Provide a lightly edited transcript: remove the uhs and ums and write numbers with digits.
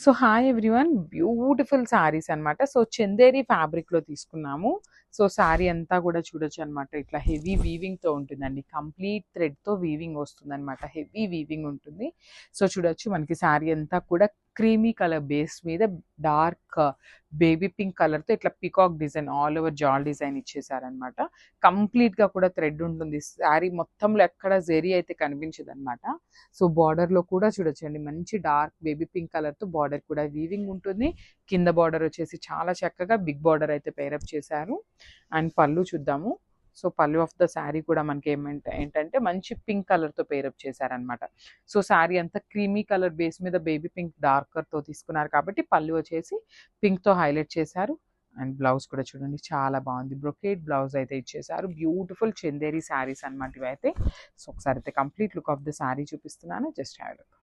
So hi everyone, beautiful saris అన్నమాట. So Chanderi ఫ్యాబ్రిక్లో తీసుకున్నాము. సో శారీ అంతా కూడా చూడొచ్చు అనమాట. ఇట్లా హెవీ వీవింగ్తో ఉంటుందండి. కంప్లీట్ థ్రెడ్తో వీవింగ్ వస్తుంది అనమాట. హెవీ వీవింగ్ ఉంటుంది. సో చూడొచ్చు మనకి శారీ అంతా కూడా క్రీమీ కలర్ బేస్ మీద డార్క్ బేబీ పింక్ కలర్తో ఇట్లా peacock design all over jaal design ఇచ్చేసారనమాట. కంప్లీట్గా కూడా థ్రెడ్ ఉంటుంది. శారీ మొత్తంలో ఎక్కడ జెరీ అయితే కనిపించదు అనమాట. సో బార్డర్లో కూడా చూడొచ్చండి, మంచి డార్క్ బేబీ పింక్ కలర్తో బార్డర్ కూడా వీవింగ్ ఉంటుంది. కింద బార్డర్ వచ్చేసి చాలా చక్కగా బిగ్ బార్డర్ అయితే పేరప్ చేశారు. అండ్ పళ్ళు చూద్దాము. సో పళ్ళు ఆఫ్ ద శారీ కూడా మనకి ఏంటంటే మంచి పింక్ కలర్తో పేరప్ చేశారనమాట. సో శారీ అంతా క్రీమీ కలర్ బేస్ మీద బేబీ పింక్ డార్కర్తో తీసుకున్నారు కాబట్టి పళ్ళు వచ్చేసి పింక్తో హైలైట్ చేశారు. అండ్ బ్లౌజ్ కూడా చూడండి, చాలా బాగుంది. బ్రొకేట్ బ్లౌజ్ అయితే ఇచ్చేసారు. బ్యూటిఫుల్ చందేరి శారీస్ అనమాట ఇవైతే. సో ఒకసారి అయితే complete look of the sari చూపిస్తున్నాను. Just have a look.